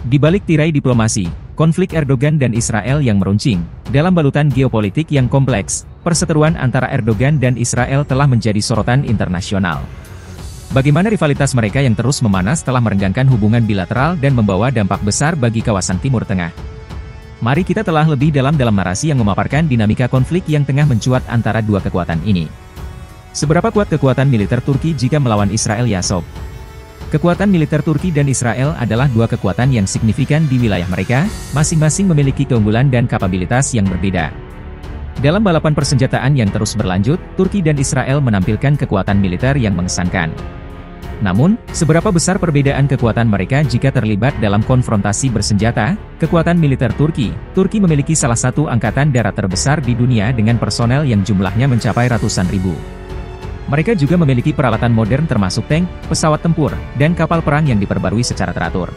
Di balik tirai diplomasi, konflik Erdogan dan Israel yang meruncing, dalam balutan geopolitik yang kompleks, perseteruan antara Erdogan dan Israel telah menjadi sorotan internasional. Bagaimana rivalitas mereka yang terus memanas telah merenggangkan hubungan bilateral dan membawa dampak besar bagi kawasan Timur Tengah. Mari kita telah lebih dalam narasi yang memaparkan dinamika konflik yang tengah mencuat antara dua kekuatan ini. Seberapa kuat kekuatan militer Turki jika melawan Israel, ya sob? Kekuatan militer Turki dan Israel adalah dua kekuatan yang signifikan di wilayah mereka, masing-masing memiliki keunggulan dan kapabilitas yang berbeda. Dalam balapan persenjataan yang terus berlanjut, Turki dan Israel menampilkan kekuatan militer yang mengesankan. Namun, seberapa besar perbedaan kekuatan mereka jika terlibat dalam konfrontasi bersenjata? Kekuatan militer Turki memiliki salah satu angkatan darat terbesar di dunia dengan personel yang jumlahnya mencapai ratusan ribu. Mereka juga memiliki peralatan modern termasuk tank, pesawat tempur, dan kapal perang yang diperbarui secara teratur.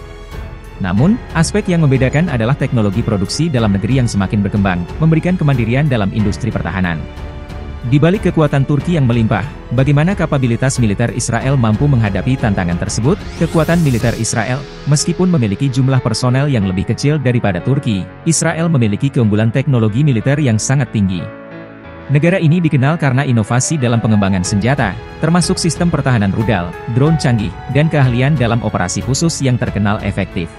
Namun, aspek yang membedakan adalah teknologi produksi dalam negeri yang semakin berkembang, memberikan kemandirian dalam industri pertahanan. Di balik kekuatan Turki yang melimpah, bagaimana kapabilitas militer Israel mampu menghadapi tantangan tersebut? Kekuatan militer Israel, meskipun memiliki jumlah personel yang lebih kecil daripada Turki, Israel memiliki keunggulan teknologi militer yang sangat tinggi. Negara ini dikenal karena inovasi dalam pengembangan senjata, termasuk sistem pertahanan rudal, drone canggih, dan keahlian dalam operasi khusus yang terkenal efektif.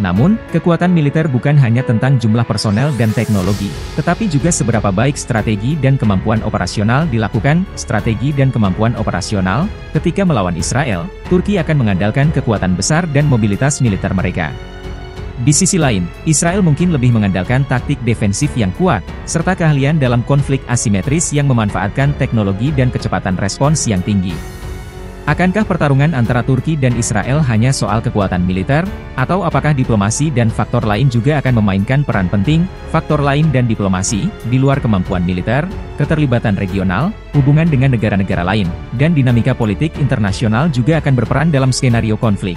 Namun, kekuatan militer bukan hanya tentang jumlah personel dan teknologi, tetapi juga seberapa baik strategi dan kemampuan operasional dilakukan. Strategi dan kemampuan operasional, ketika melawan Israel, Turki akan mengandalkan kekuatan besar dan mobilitas militer mereka. Di sisi lain, Israel mungkin lebih mengandalkan taktik defensif yang kuat, serta keahlian dalam konflik asimetris yang memanfaatkan teknologi dan kecepatan respons yang tinggi. Akankah pertarungan antara Turki dan Israel hanya soal kekuatan militer, atau apakah diplomasi dan faktor lain juga akan memainkan peran penting? Faktor lain dan diplomasi, di luar kemampuan militer, keterlibatan regional, hubungan dengan negara-negara lain, dan dinamika politik internasional juga akan berperan dalam skenario konflik.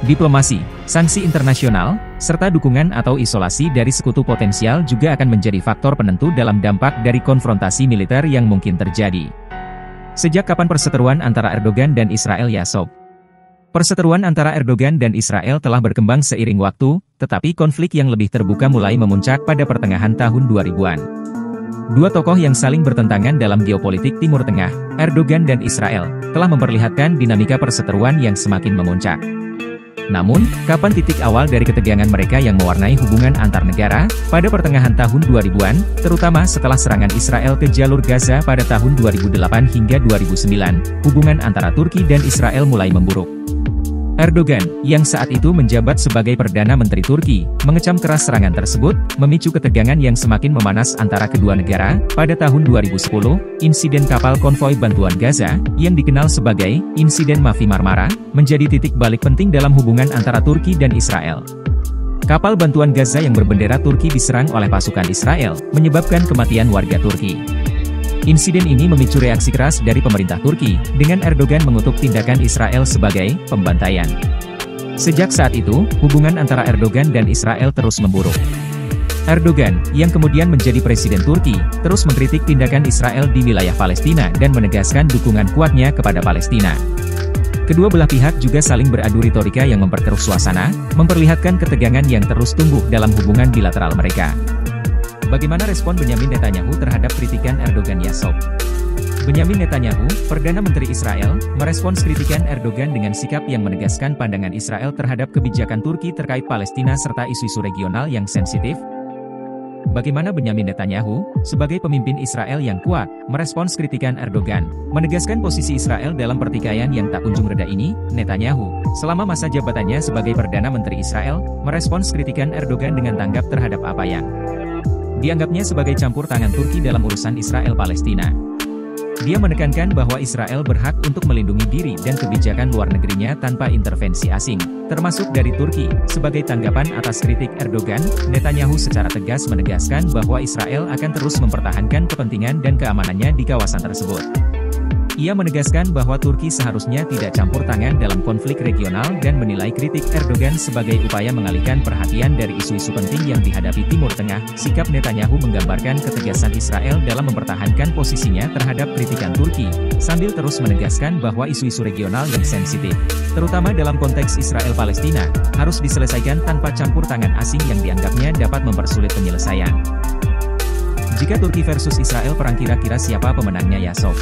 Diplomasi, sanksi internasional, serta dukungan atau isolasi dari sekutu potensial juga akan menjadi faktor penentu dalam dampak dari konfrontasi militer yang mungkin terjadi. Sejak kapan perseteruan antara Erdogan dan Israel, ya sob? Perseteruan antara Erdogan dan Israel telah berkembang seiring waktu, tetapi konflik yang lebih terbuka mulai memuncak pada pertengahan tahun 2000-an. Dua tokoh yang saling bertentangan dalam geopolitik Timur Tengah, Erdogan dan Israel, telah memperlihatkan dinamika perseteruan yang semakin memuncak. Namun, kapan titik awal dari ketegangan mereka yang mewarnai hubungan antar negara? Pada pertengahan tahun 2000-an, terutama setelah serangan Israel ke jalur Gaza pada tahun 2008 hingga 2009, hubungan antara Turki dan Israel mulai memburuk. Erdogan, yang saat itu menjabat sebagai Perdana Menteri Turki, mengecam keras serangan tersebut, memicu ketegangan yang semakin memanas antara kedua negara. Pada tahun 2010, insiden kapal konvoi bantuan Gaza, yang dikenal sebagai insiden Mavi Marmara, menjadi titik balik penting dalam hubungan antara Turki dan Israel. Kapal bantuan Gaza yang berbendera Turki diserang oleh pasukan Israel, menyebabkan kematian warga Turki. Insiden ini memicu reaksi keras dari pemerintah Turki, dengan Erdogan mengutuk tindakan Israel sebagai pembantaian. Sejak saat itu, hubungan antara Erdogan dan Israel terus memburuk. Erdogan, yang kemudian menjadi presiden Turki, terus mengkritik tindakan Israel di wilayah Palestina dan menegaskan dukungan kuatnya kepada Palestina. Kedua belah pihak juga saling beradu retorika yang memperkeruh suasana, memperlihatkan ketegangan yang terus tumbuh dalam hubungan bilateral mereka. Bagaimana respon Benyamin Netanyahu terhadap kritikan Erdogan, ya sob? Benyamin Netanyahu, Perdana Menteri Israel, merespons kritikan Erdogan dengan sikap yang menegaskan pandangan Israel terhadap kebijakan Turki terkait Palestina serta isu-isu regional yang sensitif. Bagaimana Benyamin Netanyahu, sebagai pemimpin Israel yang kuat, merespons kritikan Erdogan, menegaskan posisi Israel dalam pertikaian yang tak kunjung reda ini? Netanyahu, selama masa jabatannya sebagai Perdana Menteri Israel, merespons kritikan Erdogan dengan tanggap terhadap apa yang dianggapnya sebagai campur tangan Turki dalam urusan Israel-Palestina. Dia menekankan bahwa Israel berhak untuk melindungi diri dan kebijakan luar negerinya tanpa intervensi asing, termasuk dari Turki. Sebagai tanggapan atas kritik Erdogan, Netanyahu secara tegas menegaskan bahwa Israel akan terus mempertahankan kepentingan dan keamanannya di kawasan tersebut. Ia menegaskan bahwa Turki seharusnya tidak campur tangan dalam konflik regional dan menilai kritik Erdogan sebagai upaya mengalihkan perhatian dari isu-isu penting yang dihadapi Timur Tengah. Sikap Netanyahu menggambarkan ketegasan Israel dalam mempertahankan posisinya terhadap kritikan Turki, sambil terus menegaskan bahwa isu-isu regional yang sensitif, terutama dalam konteks Israel-Palestina, harus diselesaikan tanpa campur tangan asing yang dianggapnya dapat mempersulit penyelesaian. Jika Turki versus Israel perang, kira-kira siapa pemenangnya ya sob?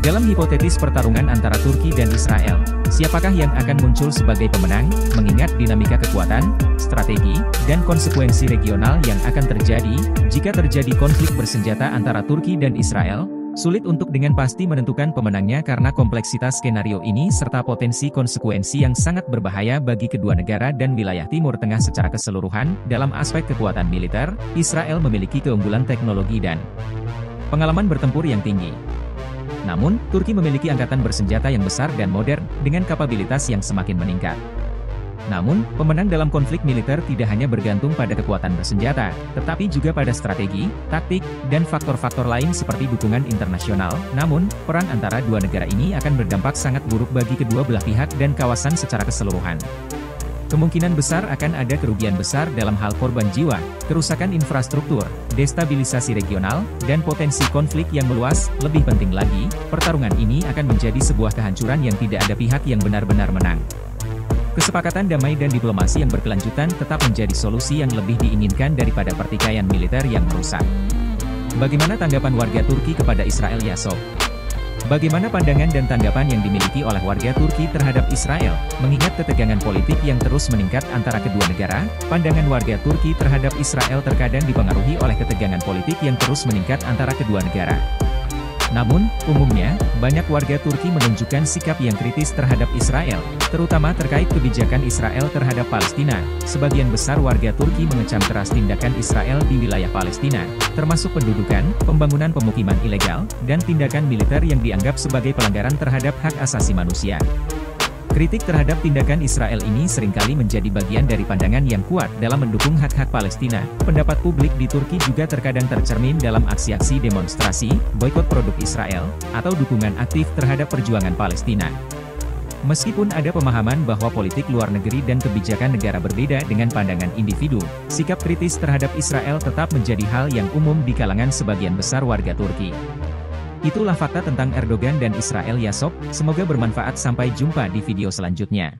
Dalam hipotetis pertarungan antara Turki dan Israel, siapakah yang akan muncul sebagai pemenang, mengingat dinamika kekuatan, strategi, dan konsekuensi regional yang akan terjadi, jika terjadi konflik bersenjata antara Turki dan Israel? Sulit untuk dengan pasti menentukan pemenangnya karena kompleksitas skenario ini serta potensi konsekuensi yang sangat berbahaya bagi kedua negara dan wilayah Timur Tengah secara keseluruhan. Dalam aspek kekuatan militer, Israel memiliki keunggulan teknologi dan pengalaman bertempur yang tinggi. Namun, Turki memiliki angkatan bersenjata yang besar dan modern, dengan kapabilitas yang semakin meningkat. Namun, pemenang dalam konflik militer tidak hanya bergantung pada kekuatan bersenjata, tetapi juga pada strategi, taktik, dan faktor-faktor lain seperti dukungan internasional. Namun, perang antara dua negara ini akan berdampak sangat buruk bagi kedua belah pihak dan kawasan secara keseluruhan. Kemungkinan besar akan ada kerugian besar dalam hal korban jiwa, kerusakan infrastruktur, destabilisasi regional, dan potensi konflik yang meluas. Lebih penting lagi, pertarungan ini akan menjadi sebuah kehancuran yang tidak ada pihak yang benar-benar menang. Kesepakatan damai dan diplomasi yang berkelanjutan tetap menjadi solusi yang lebih diinginkan daripada pertikaian militer yang merusak. Bagaimana tanggapan warga Turki kepada Israel ya sob? Bagaimana pandangan dan tanggapan yang dimiliki oleh warga Turki terhadap Israel? Mengingat ketegangan politik yang terus meningkat antara kedua negara, pandangan warga Turki terhadap Israel terkadang dipengaruhi oleh ketegangan politik yang terus meningkat antara kedua negara. Namun, umumnya, banyak warga Turki menunjukkan sikap yang kritis terhadap Israel, terutama terkait kebijakan Israel terhadap Palestina. Sebagian besar warga Turki mengecam keras tindakan Israel di wilayah Palestina, termasuk pendudukan, pembangunan pemukiman ilegal, dan tindakan militer yang dianggap sebagai pelanggaran terhadap hak asasi manusia. Kritik terhadap tindakan Israel ini seringkali menjadi bagian dari pandangan yang kuat dalam mendukung hak-hak Palestina. Pendapat publik di Turki juga terkadang tercermin dalam aksi-aksi demonstrasi, boikot produk Israel, atau dukungan aktif terhadap perjuangan Palestina. Meskipun ada pemahaman bahwa politik luar negeri dan kebijakan negara berbeda dengan pandangan individu, sikap kritis terhadap Israel tetap menjadi hal yang umum di kalangan sebagian besar warga Turki. Itulah fakta tentang Erdogan dan Israel ya sob, semoga bermanfaat. Sampai jumpa di video selanjutnya.